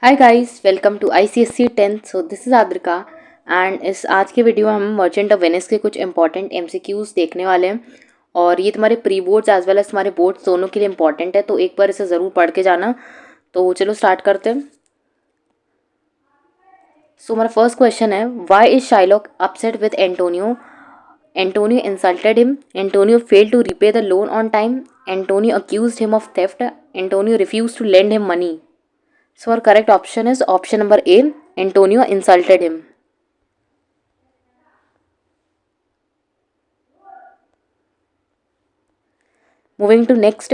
Hi guys, welcome to ICSC 10th। So this is Adrika and इस आज के video में हम मर्चेंट ऑफ वेनिस के कुछ इंपॉर्टेंट MCQs देखने वाले हैं। और ये तुम्हारे pre boards as well as तुम्हारे बोर्ड्स दोनों के लिए इंपॉर्टेंट है, तो एक बार इसे ज़रूर पढ़ के जाना। तो चलो स्टार्ट करते हैं। सो हमारा फर्स्ट क्वेश्चन है, why is Shylock upset with Antonio? Antonio insulted him, Antonio failed to repay the loan on time, Antonio accused him of theft, Antonio refused to lend him money. So our correct option is option number A. Antonio insulted him. Moving to next,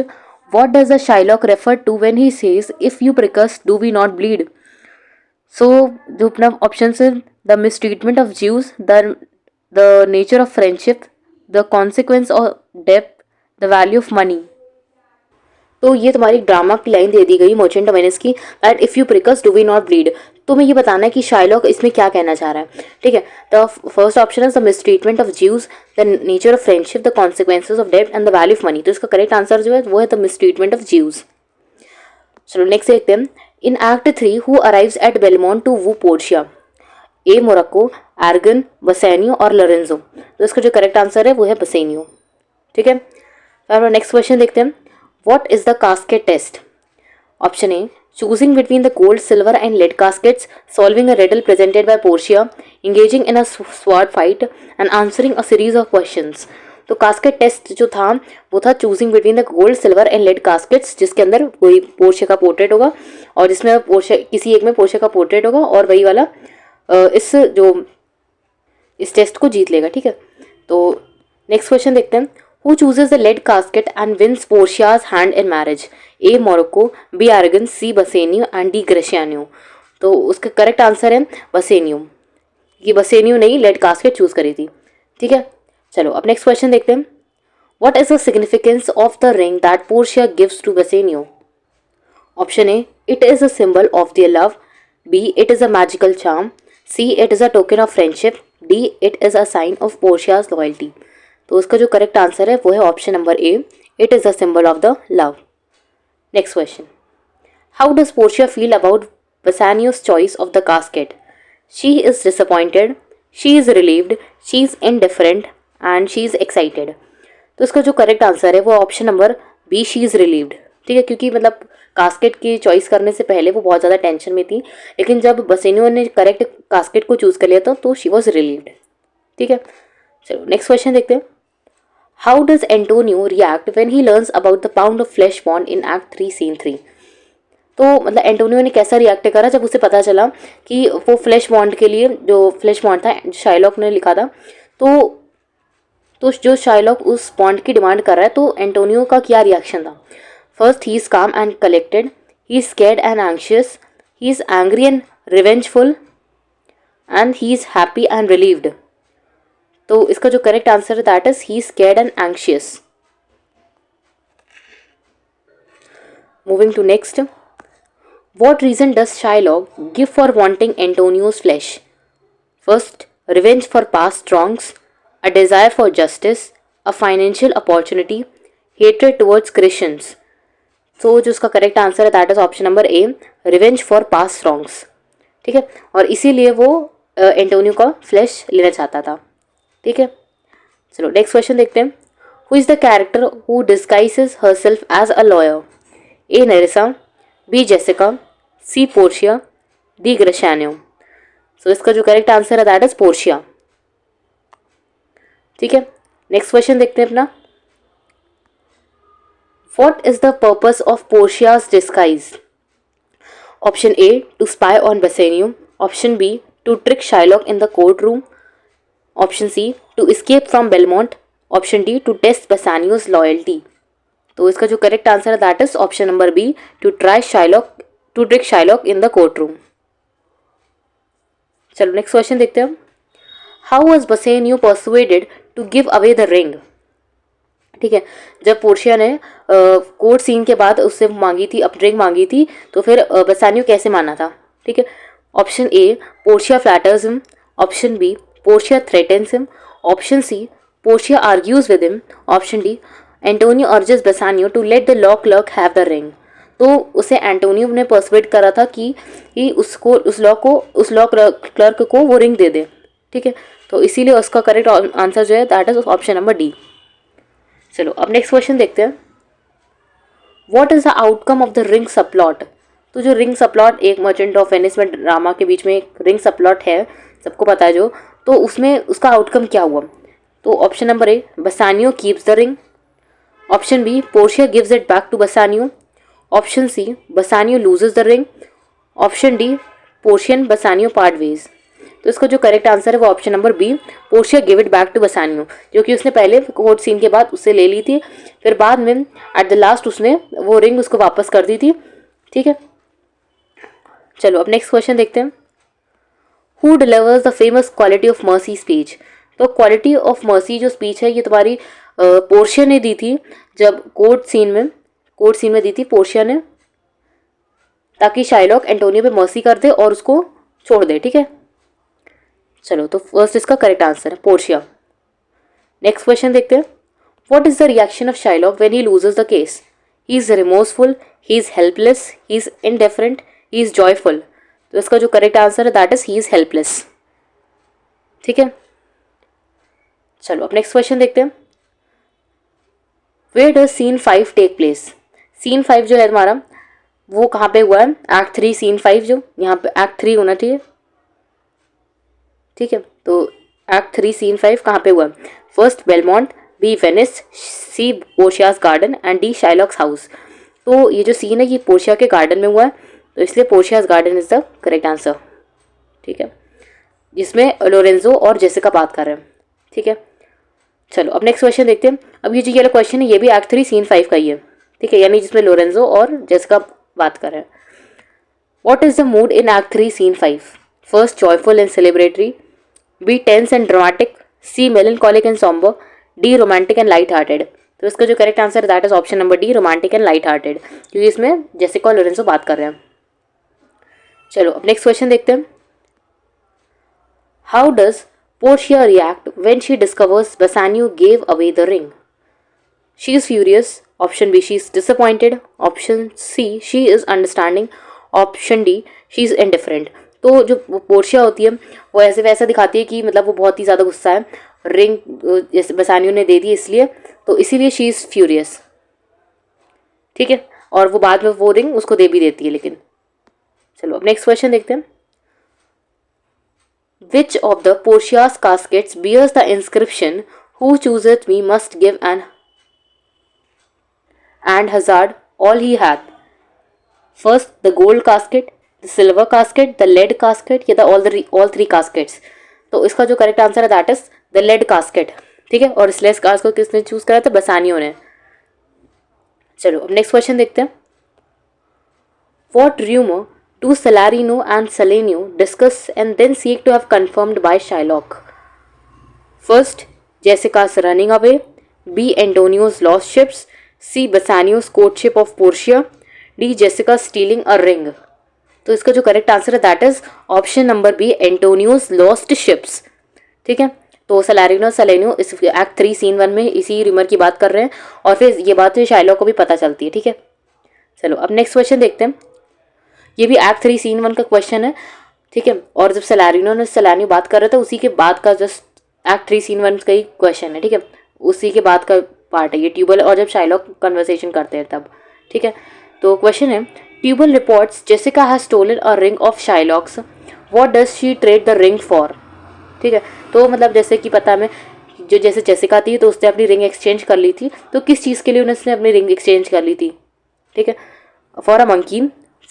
what does the Shylock refer to when he says, "If you prick us, do we not bleed?" So जो अपना option है, the mistreatment of Jews, the nature of friendship, the consequence of debt, the value of money. तो ये तुम्हारी drama की line दे दी गई मर्चेंट ऑफ वेनिस की, that if you prick us do we not bleed. तुम्हें ये बताना है कि शाइलॉक इसमें क्या कहना चाह रहा है। ठीक है, the first option is the mistreatment of Jews, the nature of friendship, the consequences of debt and the value of money. तो इसका करेक्ट आंसर जो है वो है द मिसट्रीटमेंट ऑफ ज्यूज। चलो नेक्स्ट देखते हैं। In act 3 who arrives at Belmont to woo Portia? A Morocco, Aragon, Bassanio और लोरेंजो। तो इसका जो करेक्ट आंसर है वो है बसेनियो। ठीक है, अब नेक्स्ट क्वेश्चन देखते हैं। What is the casket test? Option A, choosing between the gold, silver and lead caskets, solving a riddle presented by Portia, engaging in a sword fight and answering a series of questions. तो casket test जो था वो था choosing between the gold, silver and lead caskets, जिसके अंदर वही Portia का portrait होगा और जिसमें पोर्शिया किसी एक में पोर्शिया का पोर्ट्रेट होगा और वही वाला इस टेस्ट को जीत लेगा। ठीक है, तो नेक्स्ट क्वेश्चन देखते हैं। Who chooses the lead casket and wins Portia's hand in marriage? A. Morocco, B. Aragon, C. Bassanio and D. Gratiano. तो उसका करेक्ट आंसर है बसेनियो। ये बसेनियो ने ही लेड कास्केट चूज करी थी। ठीक है, चलो अब नेक्स्ट क्वेश्चन देखते हैं। What is the significance of the ring that Portia gives to Bassanio? Option A, it is a symbol of their love. B, it is a magical charm. C, it is a token of friendship. D, it is a sign of Portia's loyalty. तो उसका जो correct answer है वो है option number A, it is the symbol of the love. Next question, how does Portia feel about Bassanio's choice of the casket? She is disappointed, she is relieved, she is indifferent and she is excited. तो इसका जो correct answer है वो option number B, she is relieved. ठीक है, क्योंकि मतलब casket की चॉइस करने से पहले वो बहुत ज़्यादा टेंशन में थी, लेकिन जब बसेनियो ने करेक्ट कास्केट को चूज़ कर लिया तो शी वॉज रिलीव्ड। ठीक है, चलो नेक्स्ट क्वेश्चन देखते हैं। How does Antonio react when he learns about the pound of flesh bond in Act 3 Scene 3? तो मतलब एंटोनियो ने कैसा रिएक्ट करा जब उसे पता चला कि वो फ्लैश बॉन्ड के लिए जो फ्लैश बॉन्ड था शाइलॉक ने लिखा था, तो जो शाइलॉक उस बॉन्ड की डिमांड कर रहा है, तो एंटोनियो का क्या रिएक्शन था? First, he is calm and collected, he is scared and anxious, he is angry and revengeful and he is happy and relieved. तो इसका जो करेक्ट आंसर है that is he scared and anxious. Moving to next, what reason does Shylock give for wanting Antonio's flesh? First, revenge for past wrongs, a desire for justice, a financial opportunity, hatred towards Christians. तो जो उसका correct answer है that is option number A, revenge for past wrongs. ठीक है, और इसीलिए वो Antonio का फ्लैश लेना चाहता था। ठीक है, चलो नेक्स्ट क्वेश्चन देखते हैं। Who is the character who disguises herself as a lawyer? A Nerissa, B Jessica, C Portia, D Gratiano. So इसका जो करेक्ट आंसर है दैट इज पोर्शिया। ठीक है, नेक्स्ट क्वेश्चन देखते हैं अपना। What is the purpose of Portia's disguise? Option A, to spy on Bassanio, option B, to trick Shylock in the court room, option C, to escape from Belmont, option D, to test बसानियोस loyalty. तो इसका जो correct answer है that is option number B, to trick Shylock in the court room. चलो next question देखते हैं। How was Bassanio persuaded to give away the ring? ठीक है, जब पोर्शिया ने कोर्ट सीन के बाद उससे मांगी थी, अब रिंग मांगी थी, तो फिर बसानियो कैसे माना था? ठीक है, option A, Portia flatters him, option B, Portia threatens him. Option C, Portia argues with him. Option D, Antonio urges Bassanio to let the law clerk have the ring. तो उसे एंटोनियो ने पर्सुएड करा था कि उसको उस law clerk को वो रिंग दे दे, ठीक है। तो इसीलिए उसका करेक्ट आंसर जो है that is option number D. चलो अब नेक्स्ट क्वेश्चन देखते हैं। What is the outcome of the ring subplot. तो जो रिंग सबप्लॉट एक मर्चेंट ऑफ वेनिस में ड्रामा के बीच में एक रिंग सबप्लॉट है, सबको पता है जो, तो उसमें उसका आउटकम क्या हुआ। तो option number A, Bassanio keeps the ring. Option B, Portia gives it back to Bassanio. Option C, Bassanio loses the ring. Option D, Portia and Bassanio part ways. तो इसका जो करेक्ट आंसर है वो option number B, Portia give it back to Bassanio, जो कि उसने पहले court scene के बाद उससे ले ली थी, फिर बाद में एट द लास्ट उसने वो रिंग उसको वापस कर दी थी, ठीक है। चलो अब नेक्स्ट क्वेश्चन देखते हैं। Who delivers the famous quality of mercy speech. तो क्वालिटी ऑफ मर्सी जो स्पीच है ये तुम्हारी पोर्शिया ने दी थी, जब कोर्ट सीन में दी थी पोर्शिया ने, ताकि शाइलॉक एंटोनियो पे मर्सी कर दे और उसको छोड़ दे, ठीक है। चलो तो फर्स्ट इसका करेक्ट आंसर है पोर्शिया। नेक्स्ट क्वेश्चन देखते हैं। What is the reaction of Shylock when he loses the case. He is remorseful, he is helpless, he is indifferent, he is joyful. तो इसका जो करेक्ट आंसर है that is he is helpless, ठीक है। चलो अब नेक्स्ट क्वेश्चन देखते हैं। Where does scene 5 take place. Scene 5 जो है तुम्हारा वो कहाँ पे हुआ है, एक्ट 3 सीन 5, जो यहाँ पे एक्ट 3 होना चाहिए, ठीक है। तो एक्ट 3 सीन 5 कहाँ पे हुआ है, first Belmont, B Venice, C Portia's garden and D Shylock's house. तो ये जो सीन है ये पोर्शिया के गार्डन में हुआ है, तो इसलिए Portia's garden is the correct answer, ठीक है, जिसमें लोरेंजो और जेसिका बात कर रहे हैं, ठीक है। चलो अब नेक्स्ट क्वेश्चन देखते हैं। अब ये जो ये क्वेश्चन है ये भी एक्ट 3 सीन 5 का ही है, ठीक है, यानी जिसमें लोरेंजो और जेसिका बात कर रहे हैं। What is the mood in act 3 scene 5। First joyful and celebratory, B tense and dramatic, C melancholic and sombre, D romantic and light hearted. तो इसका जो करेक्ट आंसर है that is option number D, romantic and light hearted, क्योंकि इसमें Jessica और Lorenzo बात कर रहे हैं। चलो अब नेक्स्ट क्वेश्चन देखते हैं। How does Portia react when she discovers Bassanio gave away the ring. She is furious, option B she is disappointed, option C she is understanding, option D she is indifferent. तो जो Portia होती है वो ऐसे वैसा दिखाती है कि मतलब वो बहुत ही ज़्यादा गुस्सा है, रिंग जैसे बसानियो ने दे दी इसलिए, तो इसीलिए शी इज़ फ्यूरियस, ठीक है, और वो बाद में वो रिंग उसको दे भी देती है लेकिन। चलो अब नेक्स्ट क्वेश्चन देखते हैं। Which of the Portia's caskets bears the inscription who chooseth me must give and hazard all he hath. First, the gold casket, the silver casket, the lead casket या all three caskets. तो इसका जो correct answer है that is the lead casket, ठीक है, और इस lead casket को किसने चूज करा था, बसानियो ने। चलो अब नेक्स्ट क्वेश्चन देखते हैं। What rumor do Salarino and Salenio discuss and then seek to have confirmed by Shylock? First, Jessica's running away, B. Antonio's lost ships, C. Bassanio's courtship of Portia, D. Jessica stealing a ring. तो इसका जो correct answer है that is option number B, Antonio's lost ships, ठीक है। तो सलारिनो सलेनियो इस act 3 scene 1 में इसी रिमर की बात कर रहे हैं और फिर ये बात शाइलॉक को भी पता चलती है, ठीक है। चलो अब नेक्स्ट क्वेश्चन देखते हैं। ये भी एक्ट 3 सीन 1 का क्वेश्चन है, ठीक है, और जब सलारिनो ने सलानियो बात कर रहा था उसी के बाद का जस्ट एक्ट 3 सीन 1 का ही क्वेश्चन है, ठीक है, उसी के बाद का पार्ट है ये ट्यूबल, और जब शाइलॉक कन्वर्सेशन करते हैं तब, ठीक है। तो क्वेश्चन है, Tubal reports Jessica has stolen a ring of Shylock's, what does she trade the ring for, ठीक है। तो मतलब जैसे कि पता है जो जैसे जेसिका थी तो उसने अपनी रिंग एक्सचेंज कर ली थी, तो किस चीज़ के लिए उसने अपनी रिंग एक्सचेंज कर ली थी, ठीक है, for a monkey,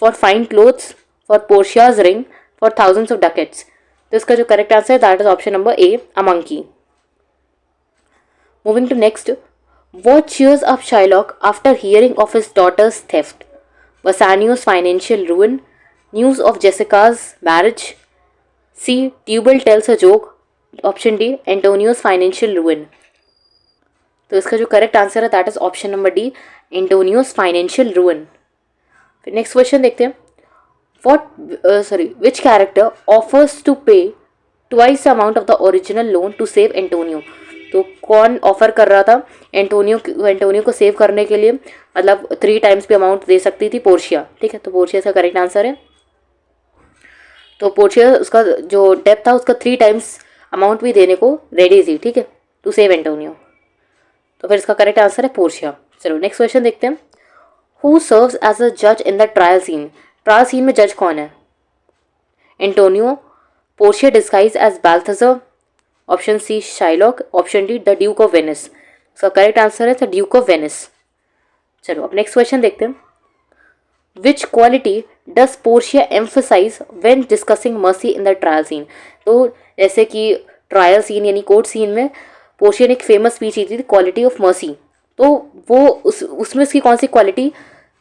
for fine clothes, for Portia's ring, for thousands of ducats. तो इसका जो करेक्ट आंसर है that is option number A, a monkey. Moving to next, what cheers up Shylock after hearing of his daughter's theft? Bassanio's financial ruin, news of Jessica's marriage, C. Tubal tells a joke, option D. Antonio's financial ruin. तो इसका जो correct answer है that is option number D, Antonio's financial ruin. फिर next question देखते हैं। Which character offers to pay twice the amount of the original loan to save Antonio. तो कौन offer कर रहा था एंटोनियो को सेव करने के लिए, मतलब 3 टाइम्स भी अमाउंट दे सकती थी पोर्शिया, ठीक है। तो पोर्शिया इसका करेक्ट आंसर है। तो पोर्शिया उसका जो डेप था उसका 3 टाइम्स अमाउंट भी देने को रेडी थी, ठीक है, टू सेव एंटोनियो। तो फिर इसका करेक्ट आंसर है पोर्शिया। चलो नेक्स्ट क्वेश्चन देखते हैं। हु सर्व्स एज अ जज in the trial scene? Trial scene में जज कौन है? Antonio, Portia disguise as Balthazar, option C Shylock, option D the duke of Venice. इसका करेक्ट आंसर है द ड्यूक ऑफ वेनिस। चलो अब नेक्स्ट क्वेश्चन देखते हैं। Which quality does Portia emphasize when discussing mercy in the trial scene? तो जैसे कि trial scene यानी कोर्ट सीन में पोर्शिया ने एक फेमस स्पीच दी थी क्वालिटी ऑफ मर्सी, तो वो उसमें उसकी कौन सी क्वालिटी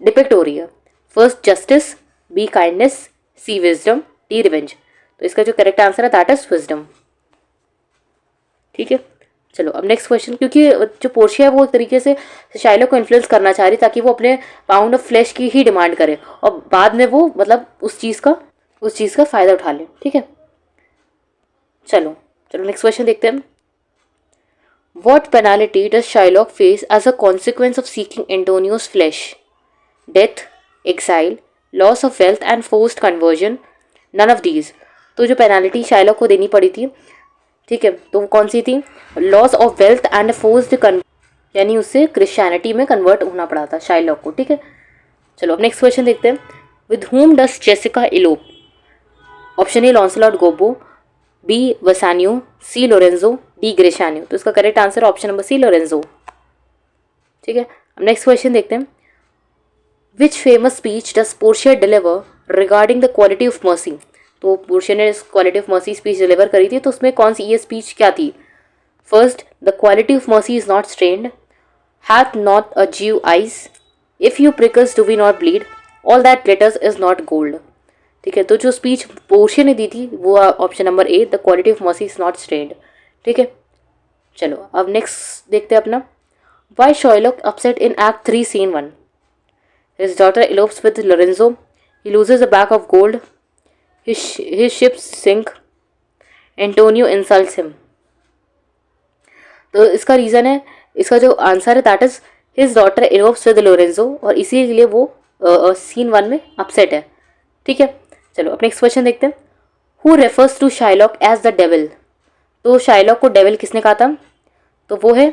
डिपेक्ट हो रही है? फर्स्ट जस्टिस, बी काइंडनेस, सी विजडम, डी रिवेंज। तो इसका जो करेक्ट आंसर है दैट इज विजडम, ठीक है। चलो अब नेक्स्ट क्वेश्चन, क्योंकि जो पोर्शिया है वो एक तरीके से शाइलॉक को इन्फ्लुएंस करना चाह रही ताकि वो अपने पाउंड ऑफ फ्लैश की ही डिमांड करे और बाद में वो मतलब उस चीज़ का फ़ायदा उठा ले, ठीक है। चलो चलो नेक्स्ट क्वेश्चन देखते हैं। What penalty does Shylock face as a consequence of seeking Antonio's flesh? Death, exile, loss of wealth and forced conversion, none of these. तो जो पेनाल्टी शाइलॉक को देनी पड़ी थी, ठीक है, तो वो कौन सी थी? Loss of wealth and forced यानी उससे क्रिश्चियनिटी में कन्वर्ट होना पड़ा था शाइलॉक को, ठीक है। चलो अब नेक्स्ट क्वेश्चन देखते हैं। With whom does Jessica elope? Option A Launcelot Gobbo, B Bassanio, C Lorenzo, D Gratiano. तो इसका correct answer option number C Lorenzo, ठीक है। अब नेक्स्ट क्वेश्चन देखते हैं। Which famous speech does Portia deliver regarding the quality of mercy? तो Portia ने quality of mercy speech deliver करी थी, तो उसमें कौन सी ये स्पीच क्या थी? First, the quality of mercy is not strained, hath not a Jew eyes, if you prick us do we not bleed, all that glitters is not gold, ठीक है। तो जो स्पीच पोर्शिया ने दी थी वो option number A, the quality of mercy is not strained, ठीक है। चलो अब नेक्स्ट देखते हैं अपना। Why Shylock upset in act 3 scene 1? His daughter elopes with Lorenzo, he loses a bag of gold, his ships sink, Antonio insults him। तो इसका reason है, इसका जो आंसर है that is his daughter elopes with Lorenzo, और इसीलिए वो scene 1 में अपसेट है, ठीक है। चलो अब नेक्स्ट क्वेश्चन देखते हैं। Who refers to Shylock as the devil? तो शाइलॉक को डेविल किसने कहा था? तो वो है,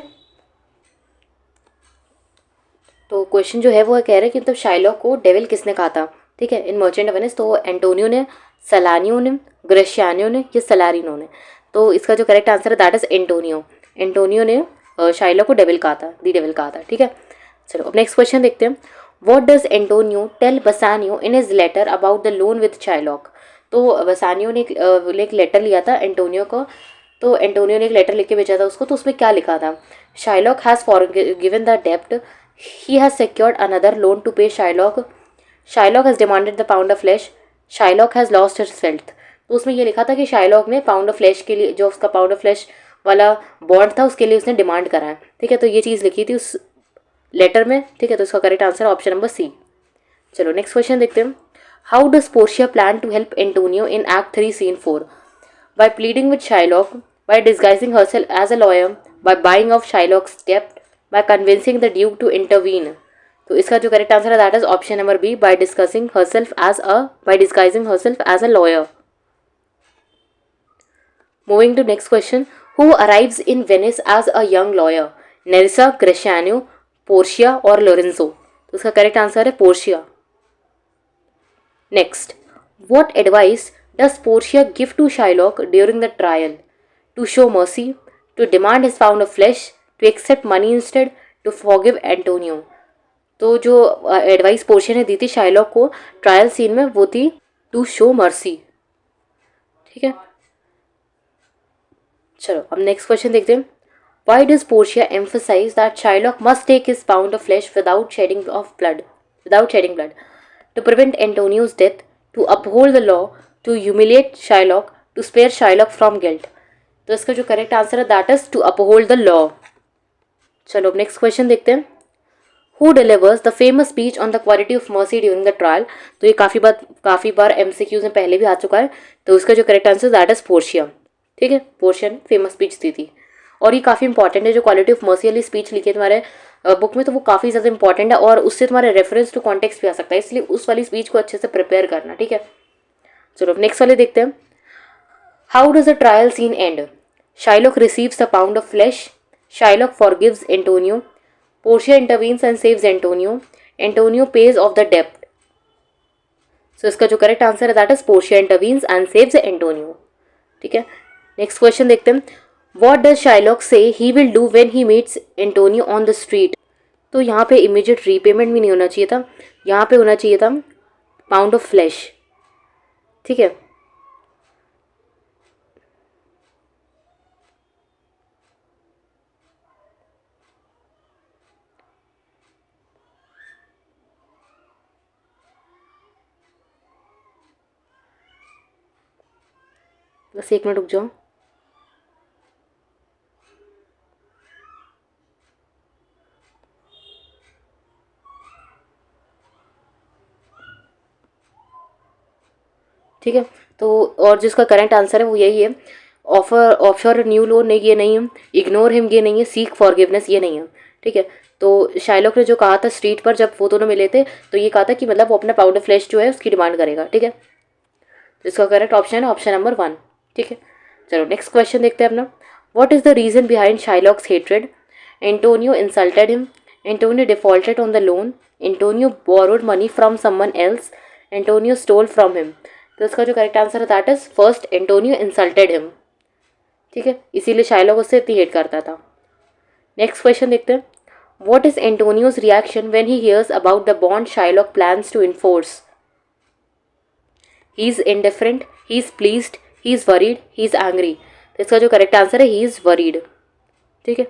तो क्वेश्चन जो है वो कह रहे हैं कि मतलब शाइलॉक को डेविल किसने कहा था, ठीक है, इन मर्चेंट ऑफ वेनिस। तो एंटोनियो ने, सलानियो ने, ग्रेशियानियो ने या सलारिनो ने। तो इसका जो करेक्ट आंसर है दैट इज एंटोनियो। एंटोनियो ने शाइलॉक को डेविल कहा था, दी डेविल कहा था, ठीक है। चलो अब नेक्स्ट क्वेश्चन देखते हैं। What does Antonio tell Bassanio in his letter about the loan with Shylock? तो बसानियो ने एक लेटर लिया था एंटोनियो को, तो एंटोनियो ने एक लेटर लिख के भेजा था उसको, तो उसमें क्या लिखा था? शाइलॉक हैज़ फॉरगिवन द डेप्ट, he has secured another loan to pay Shylock, Shylock has demanded the pound of flesh, Shylock has lost his wealth। तो उसमें ये लिखा था कि शाइलॉक ने पाउंड ऑफ फ्लैश के लिए, जो उसका पाउंड ऑफ फ्लैश वाला बॉन्ड था उसके लिए उसने डिमांड करा है, ठीक है। तो ये चीज़ लिखी थी उस लेटर में, ठीक है। तो इसका correct answer option number C. चलो नेक्स्ट क्वेश्चन देखते हैं। How does Portia plan to help Antonio in act 3 scene 4? By pleading with Shylock, by disguising herself as a lawyer, by buying off Shylock's डेब्ट, by convincing the duke to intervene। तो इसका जो correct answer है that is option number B, by disguising herself as a lawyer। Moving to next question, who arrives in Venice as a young lawyer? Nerissa, Gratiano, Portia और Lorenzo? तो इसका correct answer है Portia. Next, what advice does Portia give to Shylock during the trial? To show mercy, to demand his pound of flesh, to accept money instead, to forgive Antonio? तो जो advice Portia ने दी थी Shylock को trial scene में वो थी to show mercy, ठीक है। चलो अब नेक्स्ट क्वेश्चन देखते हैं। Why does Portia emphasize that Shylock must take his pound of flesh without shedding blood to prevent Antonio's death, to uphold the law, to humiliate Shylock, to spare Shylock from guilt? तो इसका जो correct answer है that is to uphold the law. चलो अब next question देखते हैं। Who delivers the famous speech on the quality of mercy during the trial? तो ये काफ़ी बार एमसीक्यूज में पहले भी आ चुका है, तो उसका जो correct answer that is Portia, ठीक है। पोर्शिया ने फेमस स्पीच दी थी। और ये काफ़ी इंपॉर्टेंट है, जो क्वालिटी ऑफ मर्सी वाली स्पीच लिखी है तुम्हारे बुक में, तो वो काफ़ी ज़्यादा इंपॉर्टेंट है और उससे तुम्हारे रेफरेंस टू कॉन्टेक्स्ट भी आ सकता है, इसलिए उस वाली स्पीच को अच्छे से प्रिपेयर करना, ठीक है। चलो नेक्स्ट वाले देखते हैं। How does the trial scene end? Shylock receives the pound of flesh, Shylock forgives Antonio, Portia intervenes and saves Antonio, Antonio pays off the डेब्ट। सो इसका जो करेक्ट आंसर है that is Portia intervenes and saves Antonio, ठीक है। Next question देखते हैं। What does Shylock से he will do when he meets Antonio on the street? तो यहाँ पे इमीडिएट रीपेमेंट भी नहीं होना चाहिए था, यहाँ पे होना चाहिए था पाउंड ऑफ फ्लैश, ठीक है। बस एक मिनट रुक जाओ। ठीक है, तो और जिसका करेक्ट आंसर है वो यही है। ऑफर ऑफर न्यू लोन नहीं, ये नहीं है। इग्नोर हिम ये नहीं है। सीक फॉरगिवनेस ये नहीं है, ठीक है। तो शाइलॉक ने जो कहा था स्ट्रीट पर जब वो दोनों मिले थे, तो ये कहा था कि मतलब वो अपना पाउंड ऑफ फ्लैश जो है उसकी डिमांड करेगा, ठीक है। इसका करेक्ट ऑप्शन है ऑप्शन नंबर 1, ठीक है। चलो नेक्स्ट क्वेश्चन देखते हैं अपना। What is the reason behind Shylock's hatred? Antonio insulted him, Antonio defaulted on the loan, Antonio borrowed money from someone else, Antonio stole from him. तो इसका जो करेक्ट आंसर है that is first, Antonio insulted him, ठीक है। इसीलिए Shylock उससे इतनी hate करता था। नेक्स्ट क्वेश्चन देखते हैं। What is Antonio's reaction when he hears about the bond Shylock plans to enforce? He is indifferent, he is pleased, he is worried, he is angry. तो इसका जो करेक्ट आंसर है ही is worried, ठीक है।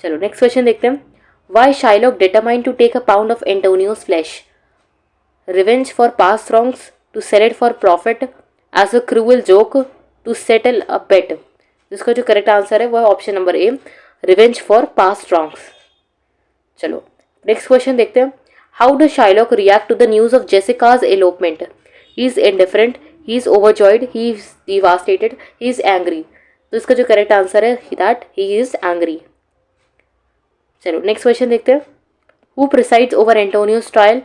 चलो next question देखते हैं। Why Shylock determined to take a pound of Antonio's flesh? Revenge for past wrongs, to sell it for profit, as a cruel joke, to settle a bet. जिसका जो correct answer है वो है option number A, revenge for past wrongs. चलो next question देखते हैं। How does Shylock react to the news of Jessica's elopement? He is indifferent, he is overjoyed, he is devastated, he is angry. तो इसका जो correct answer है that he is angry. चलो next question देखते हैं। Who presides over Antonio's trial?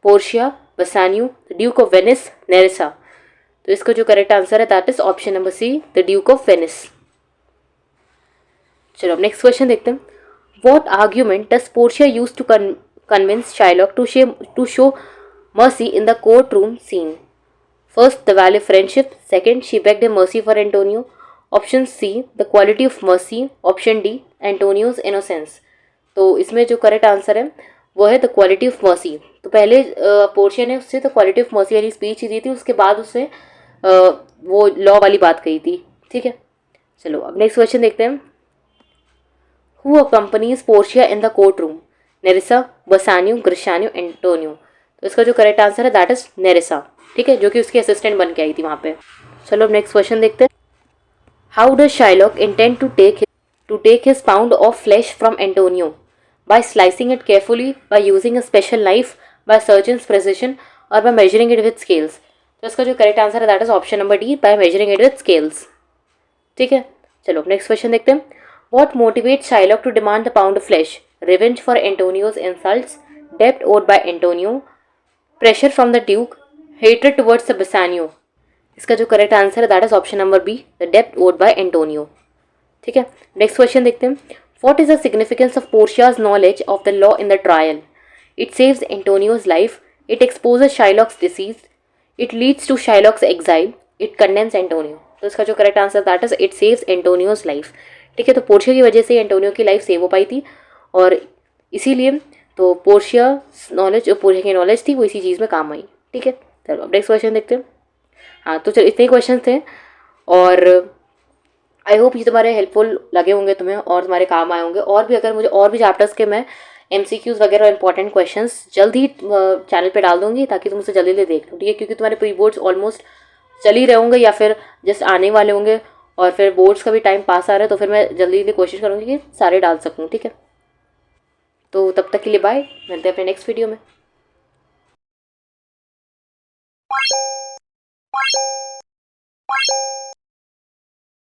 Portia, Bassanio, the duke of Venice, Nerissa. तो इसका जो करेक्ट आंसर है that is option number C, the duke of Venice. चलो अब नेक्स्ट क्वेश्चन देखते हैं। What argument does Portia use to convince Shylock to show mercy in the courtroom scene? First, the value of friendship. Second, she begged him mercy for Antonio. Option C, the quality of mercy. Option D, Antonio's innocence. तो इसमें जो correct answer है वो है the quality of mercy. तो पहले Portia ने उससे द क्वालिटी ऑफ मर्सी वाली स्पीच दी थी, उसके बाद उससे वो लॉ वाली बात कही थी, ठीक है। चलो अब नेक्स्ट क्वेश्चन देखते हैं। Who accompanies Portia in the courtroom? Nerissa, Bassanio, Gratiano, Antonio. तो इसका जो करेक्ट आंसर है दैट इज नेरिसा, ठीक है, जो कि उसकी असिस्टेंट बन के आई थी वहाँ पे। चलो अब नेक्स्ट क्वेश्चन देखते हैं। How does Shylock intend to take his pound of flesh from Antonio? By slicing it carefully, by using a special knife, by surgeon's precision, और by measuring it with scales. तो इसका जो correct answer है that is option number D, by measuring it with scales, ठीक है। चलो अब next question देखते हैं। What motivates Shylock to demand the pound of flesh? Revenge for Antonio's insults, debt owed by Antonio, pressure from the Duke, hatred towards the Bassanio। इसका जो correct answer है that is option number B, the डेप्ट owed by Antonio, ठीक है। Next question देखते हैं। What is the significance of Portia's knowledge of the law in the trial? It saves Antonio's life, it exposes Shylock's deceit, it leads to Shylock's exile, it condemns Antonio। तो इसका जो correct answer that is it saves Antonio's life, ठीक है। तो Portia की वजह से Antonio की लाइफ सेव हो पाई थी, और इसीलिए तो पोर्शिया नॉलेज, जो पोर्शिया की नॉलेज थी वो इसी चीज़ में काम आई, ठीक है। चलो अब नेक्स्ट क्वेश्चन देखते हैं। हाँ तो चलो इतने ही क्वेश्चन थे, और आई होप ये तुम्हारे हेल्पफुल लगे होंगे तुम्हें और तुम्हारे काम आए होंगे। और भी अगर मुझे और भी चैप्टर्स के मैं MCQs वगैरह इंपॉर्टेंट क्वेश्चंस जल्द ही चैनल पे डाल दूंगी, ताकि तुम उसे जल्दी जल्दी देख लो, ठीक है। क्योंकि तुम्हारे प्री बोर्ड्स ऑलमोस्ट चल ही रहे होंगे या फिर जस्ट आने वाले होंगे, और फिर बोर्ड्स का भी टाइम पास आ रहा है, तो फिर मैं जल्दी जल्दी कोशिश करूँगी कि सारे डाल सकूँ, ठीक है। तो तब तक के लिए बाय, मिलते हैं अपने नेक्स्ट वीडियो में।